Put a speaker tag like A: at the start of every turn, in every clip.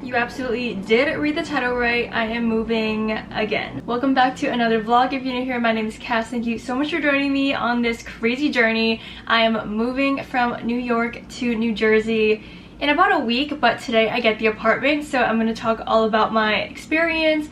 A: You absolutely did read the title right. I am moving again. Welcome back to another vlog. If you're new here, my name is Cass. Thank you so much for joining me on this crazy journey. I am moving from New York to New Jersey in about a week, but today I get the apartment, so I'm going to talk all about my experience,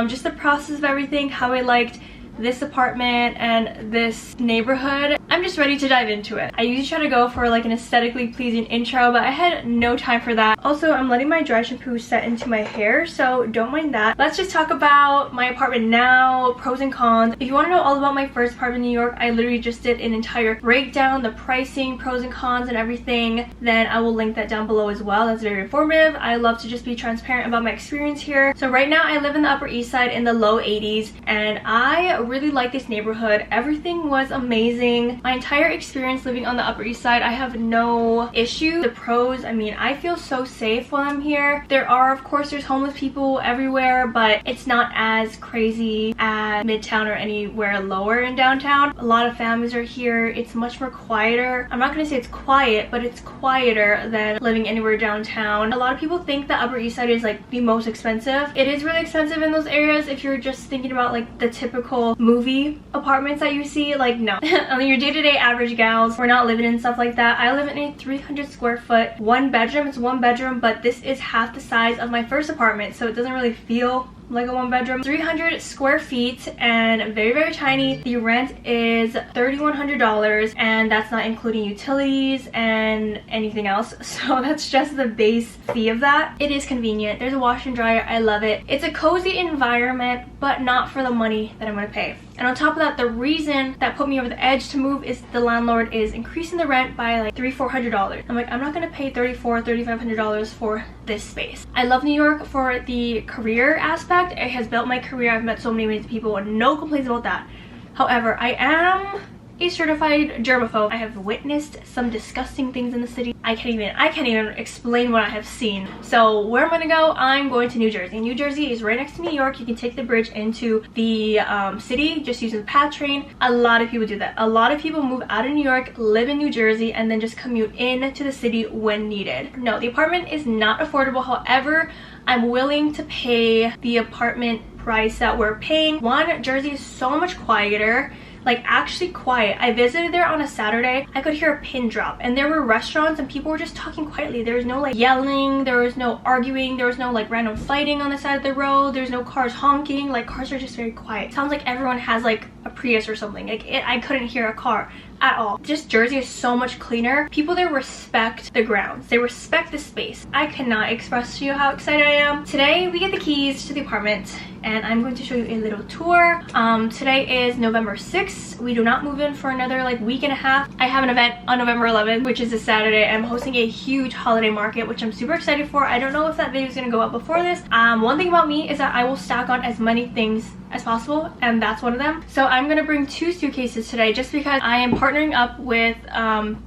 A: just the process of everything, how I liked this apartment and this neighborhood. I'm just ready to dive into it. I usually try to go for like an aesthetically pleasing intro, but I had no time for that. Also, I'm letting my dry shampoo set into my hair, so don't mind that. Let's just talk about my apartment now, pros and cons. If you want to know all about my first apartment in New York, I literally just did an entire breakdown, the pricing, pros and cons and everything. Then I will link that down below as well. That's very informative. I love to just be transparent about my experience here. So right now I live in the Upper East Side in the low 80s, and I really like this neighborhood. Everything was amazing. My entire experience living on the Upper East Side, I have no issue. The pros, I mean, I feel so safe when I'm here. There are, of course, there's homeless people everywhere, but it's not as crazy as Midtown or anywhere lower in downtown. A lot of families are here. It's much more quieter. I'm not gonna say it's quiet, but it's quieter than living anywhere downtown. A lot of people think the Upper East Side is like the most expensive. It is really expensive in those areas if you're just thinking about like the typical movie apartments that you see. Like, no. I mean, your day-to-day average gals, we're not living in stuff like that. I live in a 300 square foot one bedroom. It's one bedroom, but this is half the size of my first apartment, so it doesn't really feel like a one bedroom. 300 square feet and very, very tiny. The rent is $3,100, and that's not including utilities and anything else, so that's just the base fee of that. It is convenient. There's a washer and dryer. I love it. It's a cozy environment, but not for the money that I'm gonna pay. And on top of that, the reason that put me over the edge to move is the landlord is increasing the rent by like $300-400. I'm like, I'm not gonna pay $3,500 for this space. I love New York for the career aspect. It has built my career. I've met so many amazing people and no complaints about that. However, I am a certified germaphobe. I have witnessed some disgusting things in the city. I can't even explain what I have seen. So where I'm gonna go, I'm going to New Jersey. New Jersey is right next to New York. You can take the bridge into the city just using the PATH train. A lot of people do that. A lot of people move out of New York, live in New Jersey, and then just commute into the city when needed. No, the apartment is not affordable. However, I'm willing to pay the apartment price that we're paying. One, Jersey is so much quieter. Like, actually quiet. I visited there on a Saturday. I could hear a pin drop, and there were restaurants and people were just talking quietly. There was no like yelling, there was no arguing, there was no like random fighting on the side of the road, there's no cars honking. Like, cars are just very quiet. Sounds like everyone has like a Prius or something. Like, I couldn't hear a car at all. Just Jersey is so much cleaner. People there respect the grounds. They respect the space. I cannot express to you how excited I am. Today we get the keys to the apartment and I'm going to show you a little tour. Today is November 6th. We do not move in for another like week and a half. I have an event on November 11th, which is a Saturday. I'm hosting a huge holiday market, which I'm super excited for. I don't know if that video is going to go up before this. One thing about me is that I will stack on as many things as possible, and that's one of them. So I'm gonna bring 2 suitcases today just because I am partnering up with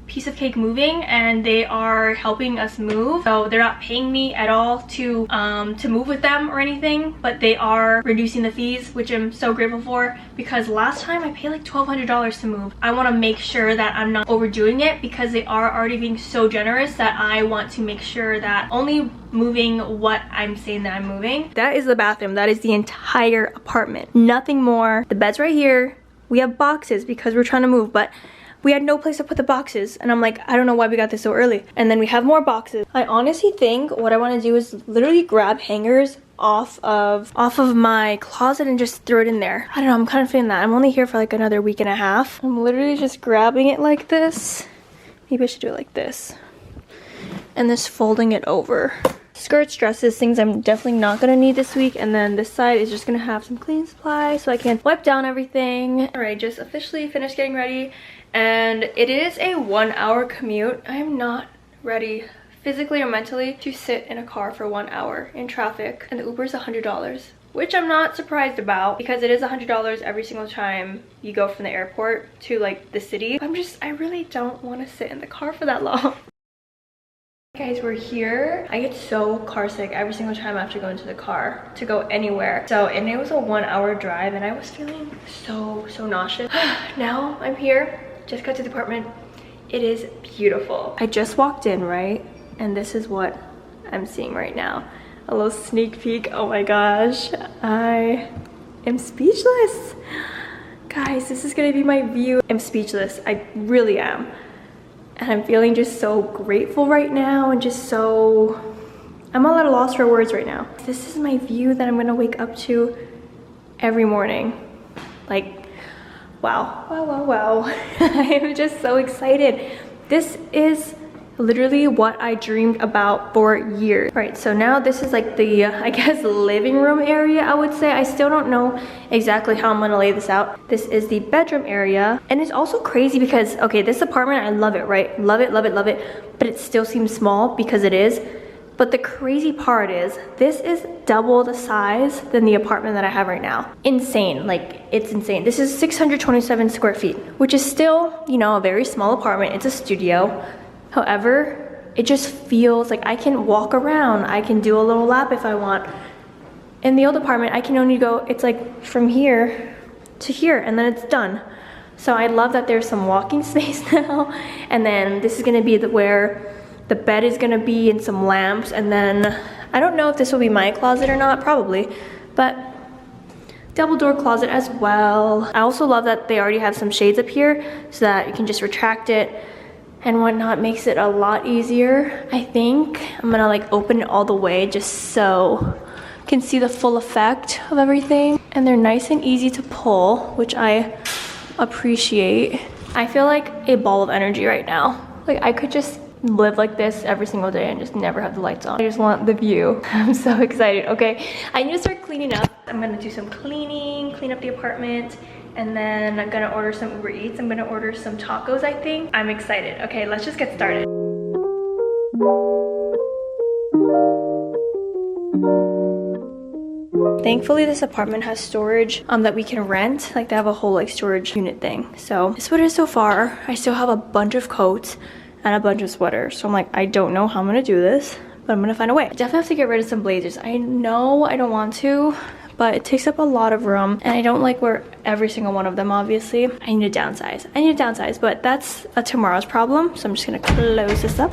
A: Piece of Cake Moving, and they are helping us move. So they're not paying me at all to move with them or anything, but they are reducing the fees, which I'm so grateful for, because last time I paid like $1,200 to move. I want to make sure that I'm not overdoing it because they are already being so generous that I want to make sure that only moving what I'm saying that I'm moving. That is the bathroom. That is the entire apartment. Nothing more. The bed's right here. We have boxes because we're trying to move, but we had no place to put the boxes, and I'm like, I don't know why we got this so early. And then we have more boxes. I honestly think what I want to do is literally grab hangers off of my closet and just throw it in there. I don't know, I'm kind of feeling that. I'm only here for like another week and a half. I'm literally just grabbing it like this. Maybe I should do it like this. And just folding it over. Skirts, dresses, things I'm definitely not gonna need this week, and then this side is just gonna have some cleaning supplies so I can wipe down everything. All right, just officially finished getting ready, and it is a 1-hour commute. I am not ready physically or mentally to sit in a car for 1 hour in traffic, and the Uber is $100, which I'm not surprised about because it is $100 every single time you go from the airport to like the city. I really don't want to sit in the car for that long. Guys, we're here. I get so car sick every single time I have to go into the car to go anywhere. And it was a 1-hour drive and I was feeling so nauseous. Now I'm here, just got to the apartment. It is beautiful. I just walked in, right? And this is what I'm seeing right now. a little sneak peek. Oh my gosh, I am speechless. Guys, this is gonna be my view. I'm speechless, I really am. And I'm feeling just so grateful right now and just so, I'm a little lost for words right now. This is my view that I'm gonna wake up to every morning. Like, wow, wow, wow, wow. I am just so excited. This is literally what I dreamed about for years. All right, so now this is like the, I guess, living room area, I would say. I still don't know exactly how I'm gonna lay this out. This is the bedroom area. And it's also crazy because, okay, this apartment, I love it, right? Love it, love it, love it. But it still seems small because it is. But the crazy part is, this is double the size than the apartment that I have right now. Insane, like, it's insane. This is 627 square feet, which is still, you know, a very small apartment. It's a studio. However, it just feels like I can walk around. I can do a little lap if I want. In the old apartment, I can only go, it's like from here to here, and then it's done. So I love that there's some walking space now. And then this is gonna be where the bed is gonna be, and some lamps. And then, I don't know if this will be my closet or not, probably. But double door closet as well. I also love that they already have some shades up here so that you can just retract it and whatnot. Makes it a lot easier. I think I'm gonna like open it all the way just so you can see the full effect of everything. And they're nice and easy to pull, which I appreciate. I feel like a ball of energy right now. Like I could just live like this every single day and just never have the lights on. I just want the view. I'm so excited. Okay, I need to start cleaning up. I'm gonna do some cleaning, clean up the apartment, and then I'm gonna order some Uber Eats. I'm gonna order some tacos, I think. I'm excited. Okay, let's just get started. Thankfully, this apartment has storage that we can rent. Like they have a whole like storage unit thing. So this is what it is so far. I still have a bunch of coats and a bunch of sweaters. So I'm like, I don't know how I'm gonna do this, but I'm gonna find a way. I definitely have to get rid of some blazers. I know I don't want to, but it takes up a lot of room and I don't like wear every single one of them, obviously. I need to downsize. I need to downsize, but that's a tomorrow's problem. So I'm just gonna close this up.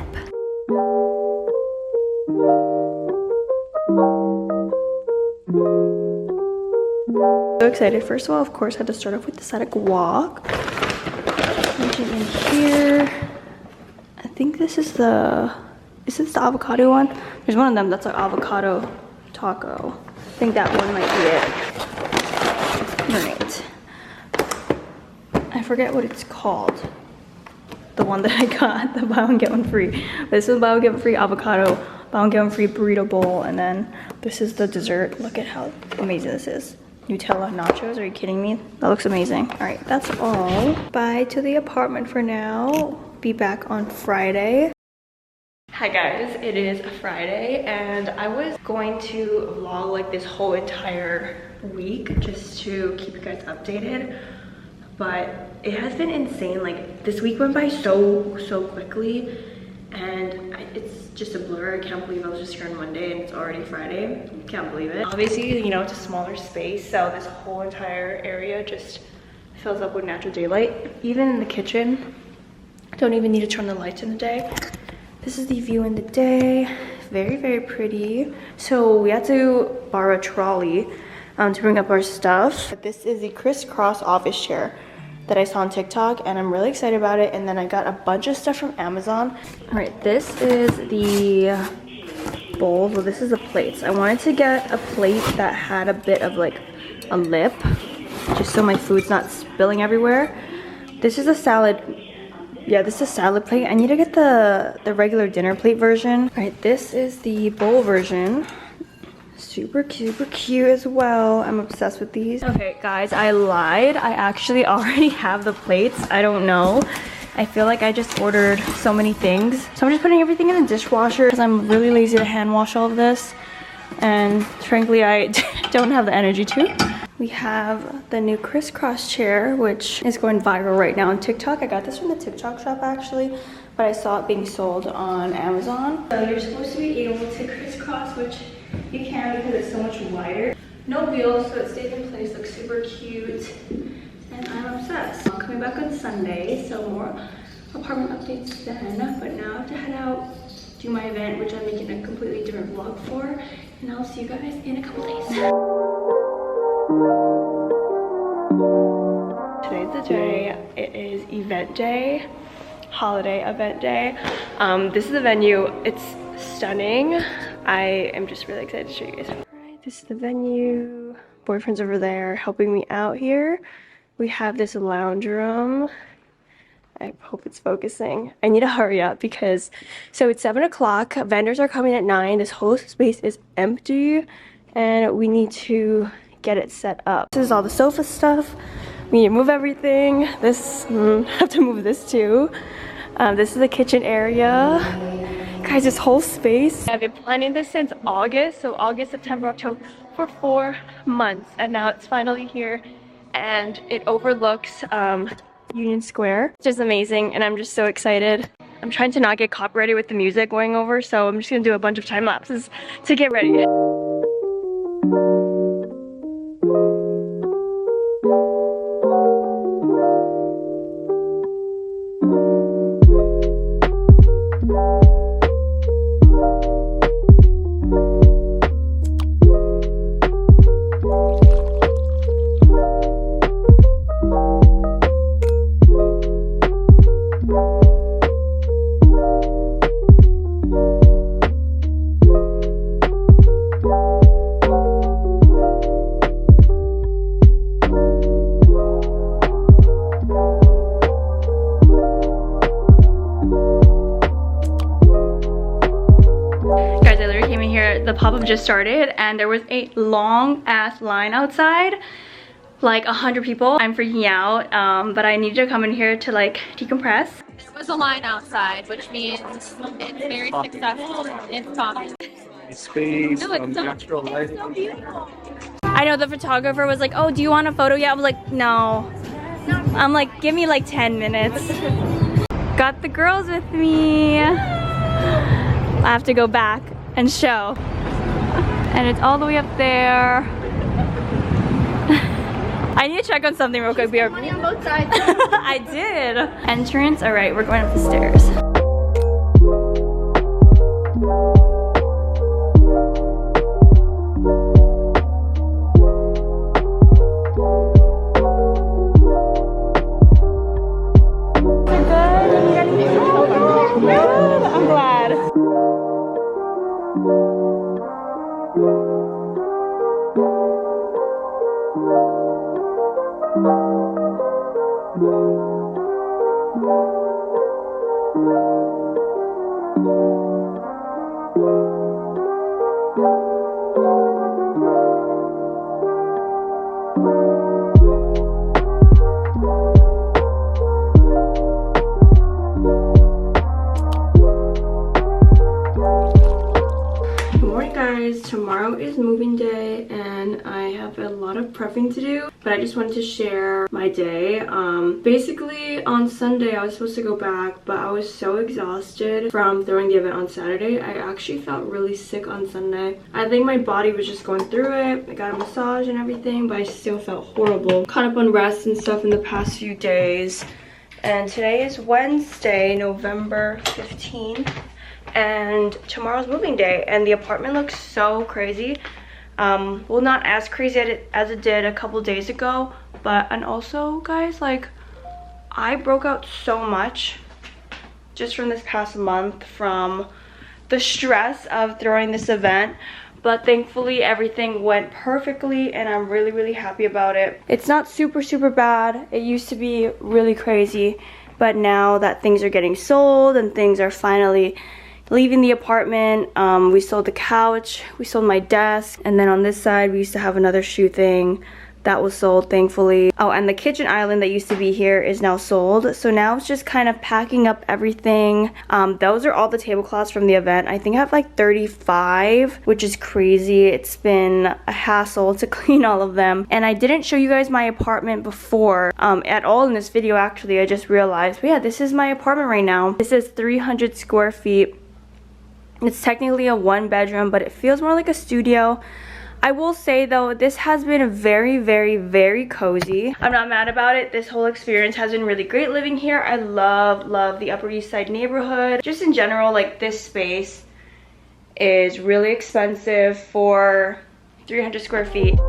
A: So excited. First of all, of course, I had to start off with the static walk. Reaching in here. I think this is the, is this the avocado one? There's one of them that's an avocado taco. I think that one might be it. Alright. I forget what it's called. The one that I got, the buy one get one free. This is buy one get one free avocado, buy one get one free burrito bowl, and then this is the dessert. Look at how amazing this is. Nutella nachos, are you kidding me? That looks amazing. Alright, that's all. Bye to the apartment for now. Be back on Friday. Hi guys, it is Friday and I was going to vlog like this whole entire week just to keep you guys updated, but it has been insane. Like this week went by so quickly and it's just a blur. I can't believe I was just here on Monday and it's already Friday. Can't believe it. Obviously, you know, it's a smaller space, so this whole entire area just fills up with natural daylight. Even in the kitchen, don't even need to turn the lights in the day. This is the view in the day. Very pretty. So we had to borrow a trolley to bring up our stuff. But this is the crisscross office chair that I saw on TikTok and I'm really excited about it. And then I got a bunch of stuff from Amazon. All right, this is the bowl. Well, this is the plates. I wanted to get a plate that had a bit of like a lip, just so my food's not spilling everywhere. This is a salad. Yeah, this is a salad plate. I need to get the regular dinner plate version. All right, this is the bowl version. Super cute as well. I'm obsessed with these. Okay, guys, I lied. I actually already have the plates. I don't know. I feel like I just ordered so many things. So I'm just putting everything in the dishwasher because I'm really lazy to hand wash all of this. And frankly, I don't have the energy to. We have the new crisscross chair, which is going viral right now on TikTok. I got this from the TikTok shop actually, but I saw it being sold on Amazon. So you're supposed to be able to crisscross, which you can because it's so much wider. No wheels, so it stays in place, looks super cute. And I'm obsessed. I'm coming back on Sunday, so more apartment updates then. But now I have to head out do my event, which I'm making a completely different vlog for, and I'll see you guys in a couple days. Today's the day. It is event day, holiday event day. This is the venue. It's stunning. I am just really excited to show you guys. Alright, this is the venue. Boyfriend's over there helping me out here. We have this lounge room. I hope it's focusing. I need to hurry up because, so it's 7 o'clock. Vendors are coming at 9. This whole space is empty and we need to get it set up. This is all the sofa stuff. We need to move everything. This, have to move this too. This is the kitchen area. Guys, this whole space. I've been planning this since August. So August, September, October, for 4 months. And now it's finally here and it overlooks Union Square, which is amazing, and I'm just so excited. I'm trying to not get copyrighted with the music going over, so I'm just gonna do a bunch of time lapses to get ready. The pop-up just started and there was a long ass line outside, like 100 people. I'm freaking out, but I needed to come in here to like decompress.
B: There was a line outside, which means it's very successful. It's common.
C: Space,
B: No, it's so,
C: natural light.
B: it's so beautiful.
A: I know the photographer was like, oh, do you want a photo yet? I was like, no. I'm like, give me like 10 minutes. Got the girls with me. I have to go back and show. And it's all the way up there. I need to check on something real quick. We are
B: Money on both sides.
A: I did. Entrance. All right, we're going up the stairs. I'm glad. Tomorrow is moving day and I have a lot of prepping to do, but I just wanted to share my day. Basically on Sunday I was supposed to go back, but I was so exhausted from throwing the event on Saturday. I actually felt really sick on Sunday. I think my body was just going through it. I got a massage and everything, but I still felt horrible. Caught up on rest and stuff in the past few days. And today is Wednesday, November 15th. And tomorrow's moving day and the apartment looks so crazy. Well, not as crazy as it did a couple days ago, but, and also guys, like, I broke out so much just from this past month from the stress of throwing this event, but thankfully everything went perfectly and I'm really happy about it. It's not super bad. It used to be really crazy, but now that things are getting sold and things are finally leaving the apartment, we sold the couch, we sold my desk, and then on this side we used to have another shoe thing that was sold, thankfully. Oh, and the kitchen island that used to be here is now sold, so now it's just kind of packing up everything. Those are all the tablecloths from the event. I think I have like 35, which is crazy. It's been a hassle to clean all of them, and I didn't show you guys my apartment before at all in this video. Actually, I just realized, but yeah, this is my apartment right now. This is 300 square feet. It's technically a 1 bedroom, but it feels more like a studio. I will say though, this has been very, very, very cozy. I'm not mad about it. This whole experience has been really great living here. I love the Upper East Side neighborhood. Just in general, like this space is really expensive for 300 square feet.